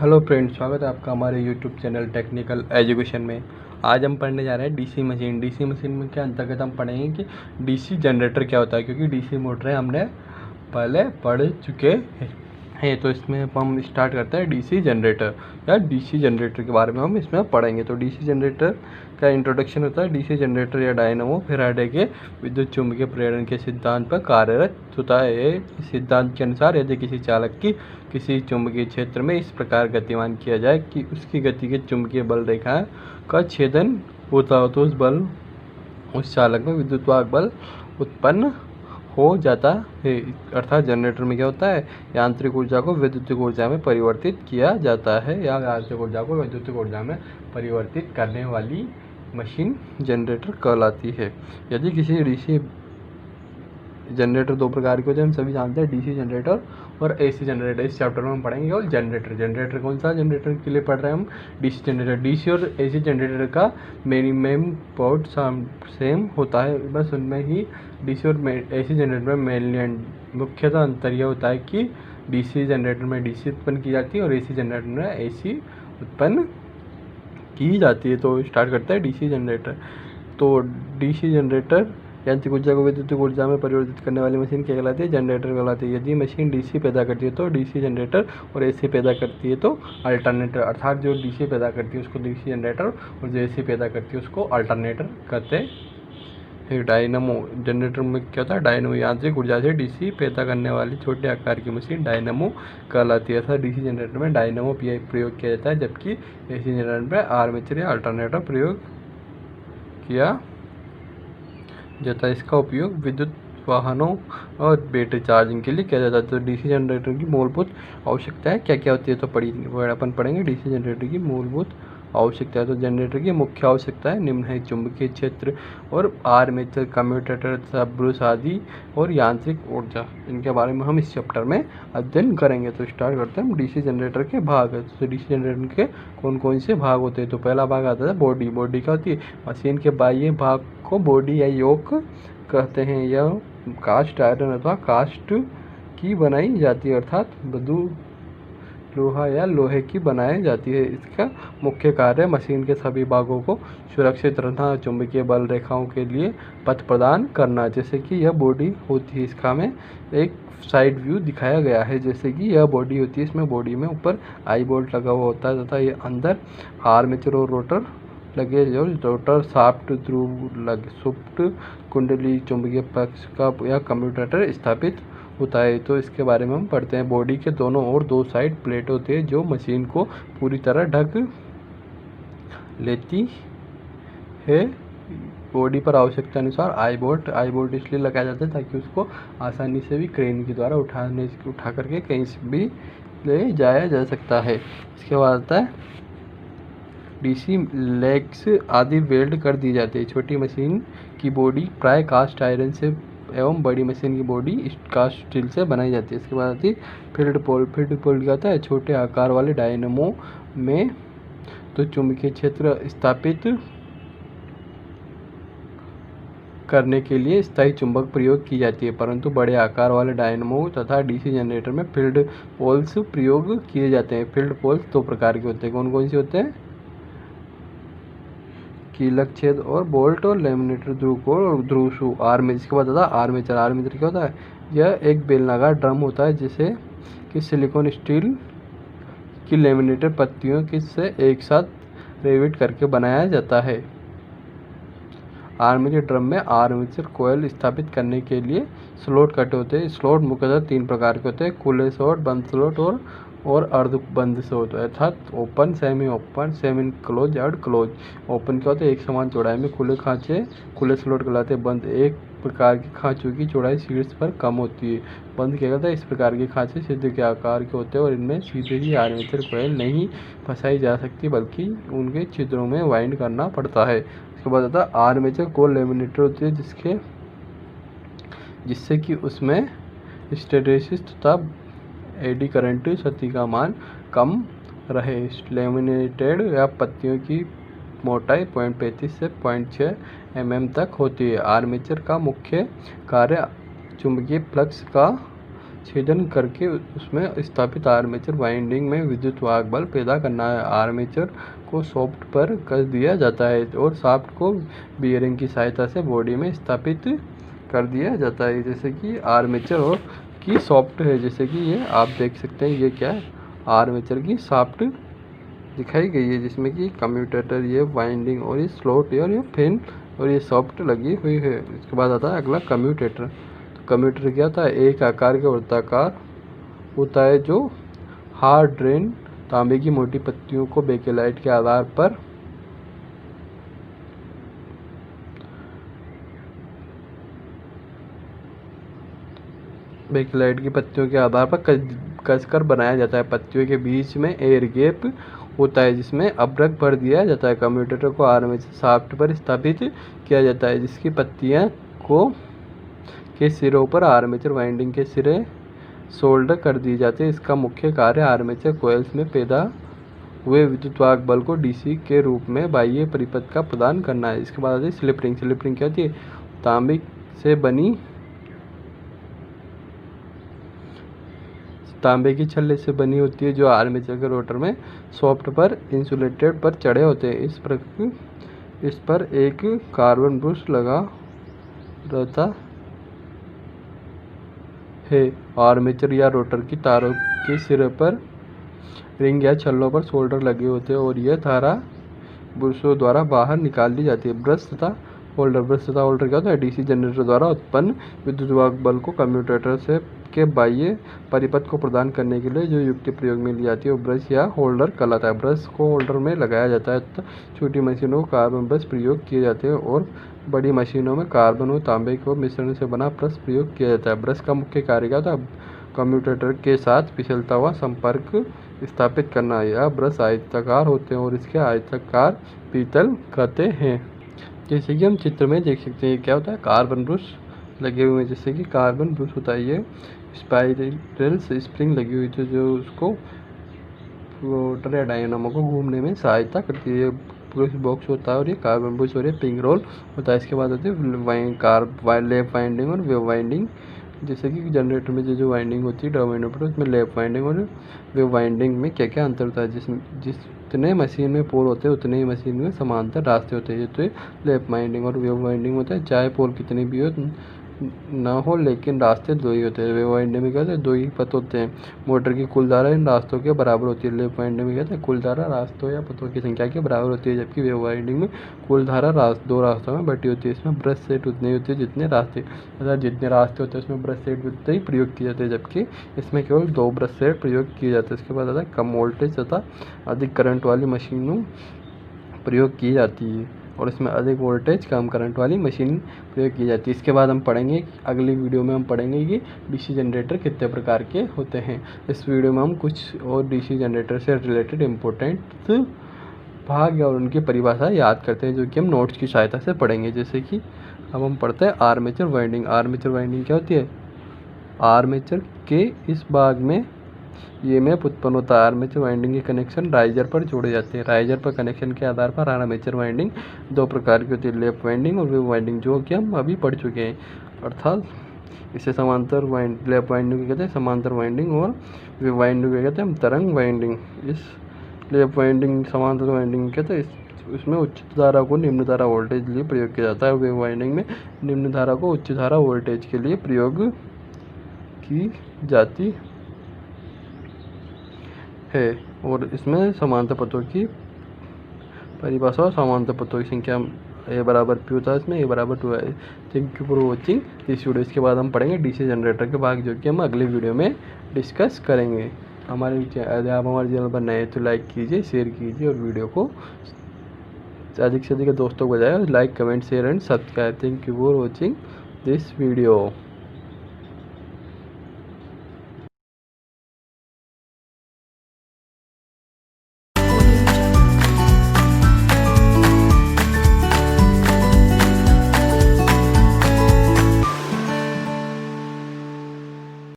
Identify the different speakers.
Speaker 1: Hello friends, स्वागत है आपका हमारे यूट्यूब चैनल टेक्निकल एजुकेशन में। आज हम पढ़ने जा रहे हैं डीसी मशीन। डीसी मशीन में के अंतर्गत हम पढ़ेंगे कि डीसी जनरेटर क्या होता है, क्योंकि डीसी मोटरें हमने पहले पढ़ चुके हैं। तो इसमें हम स्टार्ट करते हैं डीसी जनरेटर या डीसी जनरेटर के बारे में हम इसमें पढ़ेंगे। तो डीसी जनरेटर का इंट्रोडक्शन होता है। डीसी जनरेटर या डायनामो फैराडे के विद्युत चुम्बकीय प्रेरण के सिद्धांत पर कार्यरत होता है। इस सिद्धांत के अनुसार यदि किसी चालक की किसी चुंबकीय क्षेत्र में इस प्रकार गतिमान किया जाए कि उसकी गति के चुंबकीय बल रेखा का छेदन होता हो तो उस चालक में विद्युत बल उत्पन्न हो जाता है। अर्थात जनरेटर में क्या होता है, यांत्रिक ऊर्जा को विद्युत ऊर्जा में परिवर्तित किया जाता है या यांत्रिक ऊर्जा को विद्युत ऊर्जा में परिवर्तित करने वाली मशीन जनरेटर कहलाती है। यदि किसी डीसी जनरेटर दो प्रकार के होते हैं, हम सभी जानते हैं, डीसी जनरेटर और एसी जनरेटर। इस चैप्टर में हम पढ़ेंगे और जनरेटर कौन सा जनरेटर के लिए पढ़ रहे हैं हम, डीसी जनरेटर। डीसी और एसी जनरेटर का मिनिमम पावर सेम होता है, बस उनमें ही डीसी और एसी जनरेटर में मेनली मुख्यतः अंतर यह होता है कि डीसी जनरेटर में डीसी उत्पन्न की जाती है और एसी जनरेटर में एसी उत्पन्न की जाती है। तो स्टार्ट करते हैं डीसी जनरेटर। तो डीसी जनरेटर यांत्रिक ऊर्जा को विद्युत ऊर्जा में परिवर्तित करने वाली मशीन क्या कहलाती है, जनरेटर कहलाती है। यदि मशीन डीसी पैदा करती है तो डीसी जनरेटर और एसी पैदा करती है तो अल्टरनेटर। अर्थात जो डीसी पैदा करती है उसको डीसी जनरेटर और जो एसी पैदा करती है उसको अल्टरनेटर कहते हैं। डायनामो जनरेटर में क्या होता है, डायनामो यांत्रिक ऊर्जा से डीसी पैदा करने वाली छोटे आकार की मशीन डायनामो कहलाती है। अर्थात डीसी जनरेटर में डायनामो प्रयोग किया जाता है, जबकि एसी जनरेटर में आर्मेचर या अल्टरनेटर प्रयोग किया जाता है। इसका उपयोग विद्युत वाहनों और बैटरी चार्जिंग के लिए किया जाता है। तो डीसी जनरेटर की मूलभूत आवश्यकताएं क्या क्या होती है, तो अपन पढ़ेंगे डीसी जनरेटर की मूलभूत आवश्यकताएं। तो जनरेटर की मुख्य आवश्यकताएं निम्न है: चुंबकीय क्षेत्र और आर्मेचर, कम्यूटेटर, सबब्रूस आदि और यांत्रिक ऊर्जा। इनके बारे में हम इस चैप्टर में अध्ययन करेंगे। तो स्टार्ट करते हैं हम डीसी जनरेटर के भाग। तो डीसी जनरेटर के कौन कौन से भाग होते हैं, तो पहला भाग आता है बॉडी। बॉडी क्या होती है, मशीन के बाह्य भाग को बॉडी या योक कहते हैं। यह कास्ट आयरन अथवा कास्ट की बनाई जाती है, अर्थात बधु लोहा या लोहे की बनाई जाती है। इसका मुख्य कार्य मशीन के सभी भागों को सुरक्षित रखना, चुंबकीय बल रेखाओं के लिए पथ प्रदान करना। जैसे कि यह बॉडी होती है, इसका में एक साइड व्यू दिखाया गया है। जैसे कि यह बॉडी होती है, इसमें बॉडी में ऊपर आई बोल्ट लगा हुआ होता है तथा ये अंदर आर्मेचर और रोटर लगे, जो रोटर शाफ्ट, ध्रुव, सुप्त कुंडली, चुंबकीय पक्ष का या कम्यूटेटर स्थापित होता है। तो इसके बारे में हम पढ़ते हैं। बॉडी के दोनों ओर दो साइड प्लेट होती है जो मशीन को पूरी तरह ढक लेती है। बॉडी पर आवश्यकता अनुसार आई बोल्ट इसलिए लगाया जाता है ताकि उसको आसानी से भी क्रेन के द्वारा उठा करके कहीं से भी ले जाया जा सकता है। इसके बाद आता है डीसी लेग्स आदि वेल्ड कर दी जाती है। छोटी मशीन की बॉडी प्राय कास्ट आयरन से एवं बड़ी मशीन की बॉडी कास्ट स्टील से बनाई जाती है। इसके बाद आती है फील्ड पोल। फील्ड पोल क्या होता है, छोटे आकार वाले डायनामो में तो चुंबकीय क्षेत्र स्थापित करने के लिए स्थायी चुंबक प्रयोग की जाती है, परंतु बड़े आकार वाले डायनामो तथा डीसी जनरेटर में फील्ड पोल्स प्रयोग किए जाते हैं। फील्ड पोल्स दो प्रकार के होते हैं। कौन कौन से होते हैं, कीलक छेद और बोल्ट और लेमिनेटर ध्रुव आर्मेचर। इसके बाद आता है आर्मेचर। आर्मेचर क्या होता है, यह एक बेलनाकार ड्रम होता है जिसे कि सिलिकॉन स्टील की लेमिनेटेड पत्तियों से एक साथ रेविट करके बनाया जाता है। आर्मेचर ड्रम में आर्मेचर कोयल स्थापित करने के लिए स्लॉट कटे होते हैं। स्लॉट मुख्यतः तीन प्रकार के होते हैं: खुले स्लॉट, बंद स्लॉट और अर्ध बंद स्लॉट, अर्थात open, semi open, semi close और क्लोज। ओपन क्या होता है, एक समान चौड़ाई में खुले खांचे खुले स्लॉट कहलाते हैं। बंद एक प्रकार के खांचों की चौड़ाई शीर्ष पर कम होती है। बंद क्या कहता है, इस प्रकार के खांचे छिद्र के आकार के होते हैं और इनमें सीधे ही आर्मेचर कोयल नहीं फंसाई जा सकती, बल्कि उनके छिद्रों में वाइंड करना पड़ता है। इसके बाद आता है आर्मेचर कोर लेमिनेटर होती है, जिससे कि उसमें हिस्टैरिसीस तथा एडी करंट क्षति का मान कम रहे। लेमिनेटेड या पत्तियों की मोटाई 0.35 से 0.6 mm तक होती है। आर्मेचर का मुख्य कार्य चुंबकीय फ्लक्स का छेदन करके उसमें स्थापित आर्मेचर वाइंडिंग में विद्युत वाहक बल पैदा करना है। आर्मेचर को शाफ्ट पर कस दिया जाता है और शाफ्ट को बियरिंग की सहायता से बॉडी में स्थापित कर दिया जाता है। जैसे कि आर्मेचर और की शाफ्ट है, जैसे कि ये आप देख सकते हैं, ये क्या है, आर्मेचर की शाफ्ट दिखाई गई है, जिसमें कि कम्यूटेटर, ये वाइंडिंग और ये स्लॉट और ये फैन और ये शाफ्ट लगी हुई है। इसके बाद आता है अगला कम्यूटेटर। तो कम्यूटेटर क्या होता है, एक आकार के वृत्ताकार होता है जो हार्ड ड्रेन तांबे की मोटी पत्तियों को बेकेलाइट के आधार पर बेकेलाइट की पत्तियों के आधार पर कसकर बनाया जाता है। पत्तियों के बीच में एयर गैप होता है जिसमें अब्रक भर दिया जाता है। कम्यूटेटर को आर्मेचर शाफ्ट पर स्थापित किया जाता है, जिसकी पत्तियां के सिरों पर आर्मेचर वाइंडिंग के सिरे सोल्डर कर दी जाती है। इसका मुख्य कार्य आर्मेचर कॉइल्स में पैदा हुए विद्युत वाहक बल को डीसी के रूप में बाह्य परिपथ का प्रदान करना है। इसके बाद आती है स्लिप रिंग। स्लिप रिंग क्या होती है, तांबे से बनी तांबे की छल्ले से बनी होती है, जो आर्मेचर के रोटर में शाफ्ट पर इंसुलेटेड पर चढ़े होते हैं। इस पर एक कार्बन ब्रश लगा रहता है। आर्मेचर या रोटर की तारों के सिरे पर रिंग या छल्लों पर शोल्डर लगे होते हैं और यह धारा ब्रशों द्वारा बाहर निकाल दी जाती है। ब्रश तथा होल्डर क्या होता है, डीसी जनरेटर द्वारा उत्पन्न विद्युत वाहक बल को कम्यूटेटर से के बाह्य परिपथ को प्रदान करने के लिए जो युक्ति प्रयोग में ली जाती है वो ब्रश या होल्डर कहलाता है। ब्रश को होल्डर में लगाया जाता है तथा छोटी मशीनों में कार्बन ब्रश प्रयोग किए जाते हैं और बड़ी मशीनों में कार्बन और तांबे के मिश्रण से बना ब्रश प्रयोग किया जाता है। ब्रश का मुख्य कार्य क्या था, कम्यूटेटर के साथ फिसलता हुआ संपर्क स्थापित करना। यह ब्रश आयताकार होते हैं और इसके आयताकार पीतल कहते हैं। जैसे कि हम चित्र में देख सकते हैं, क्या होता है, कार्बन ब्रश लगे हुए हैं। जैसे कि कार्बन ब्रश होता है, ये स्पाइरल स्प्रिंग लगी हुई थी जो उसको रोटर या डायनामो को घूमने में सहायता करती है। ब्रश बॉक्स होता है और ये कार्बन ब्रश और ये पिंग रोल होता है। इसके बाद होती है लेप वाइंडिंग और वेव वाइंडिंग। जैसे कि जनरेटर में जो वाइंडिंग होती है टर्मिनल पर, उसमें लेप वाइंडिंग और वेव वाइंडिंग में क्या क्या अंतर होता है। जितने मशीन में पोल होते हैं उतने ही मशीन में समांतर रास्ते होते हैं। तो लेप वाइंडिंग और वेव वाइंडिंग होता है, चाहे पोल कितनी भी हो ना हो लेकिन रास्ते दो ही होते हैं। वेव वाइंडिंग में क्या होता है, दो ही पथ होते हैं। मोटर की कुल धारा इन रास्तों के बराबर होती है। लेप वाइंडिंग में क्या होता है, कुल धारा रास्तों या पथों की संख्या के बराबर होती है, जबकि वेव वाइंडिंग में कुल धारा दो रास्तों में बटी होती है। इसमें ब्रश सेट उतने ही होते हैं जितने रास्ते, अर्थात जितने रास्ते होते हैं उसमें ब्रश सेट उतने ही प्रयोग किए जाते हैं, जबकि इसमें केवल दो ब्रश सेट प्रयोग किए जाते हैं। इसके बाद आता है कम वोल्टेज तथा अधिक करंट वाली मशीनों प्रयोग की जाती है और इसमें अधिक वोल्टेज कम करंट वाली मशीन प्रयोग की जाती है। इसके बाद हम पढ़ेंगे, अगली वीडियो में हम पढ़ेंगे कि डीसी जनरेटर कितने प्रकार के होते हैं। इस वीडियो में हम कुछ और डीसी जनरेटर से रिलेटेड इम्पोर्टेंट भाग और उनकी परिभाषा याद करते हैं, जो कि हम नोट्स की सहायता से पढ़ेंगे। जैसे कि अब हम पढ़ते हैं आर्मेचर वाइंडिंग। आर्मेचर वाइंडिंग क्या होती है, आर्मेचर के इस भाग में ईएमएफ उत्पन्न होता है। आर्मेचर वाइंडिंग के कनेक्शन राइजर पर जोड़े जाते हैं। राइजर पर कनेक्शन के आधार पर आर्मेचर वाइंडिंग दो प्रकार की होती है, लेप वाइंडिंग और वेव वाइंडिंग, जो कि हम अभी पढ़ चुके हैं। अर्थात इसे समांतर लेप वाइंडिंग को कहते हैं समांतर वाइंडिंग और वेव वाइंडिंग को कहते हैं तरंग वाइंडिंग। इस लेप वाइंडिंग समांतर वाइंडिंग कहते हैं इसमें उच्च धारा को निम्न धारा वोल्टेज के लिए प्रयोग किया जाता है। वेव वाइंडिंग में निम्न धारा को उच्च धारा वोल्टेज के लिए प्रयोग की जाती है और इसमें समांतर पथों की परिभाषा और समांतर पथों की संख्या ए बराबर पी होता है, इसमें ए बराबर 2 है। Thank you for watching this video. इसके बाद हम पढ़ेंगे डीसी जनरेटर के भाग, जो कि हम अगले वीडियो में डिस्कस करेंगे। यदि आप हमारे चैनल पर नए तो लाइक कीजिए, शेयर कीजिए और वीडियो को अधिक से अधिक दोस्तों को बताएं। Like, comment, share and subscribe. Thank you for watching this video.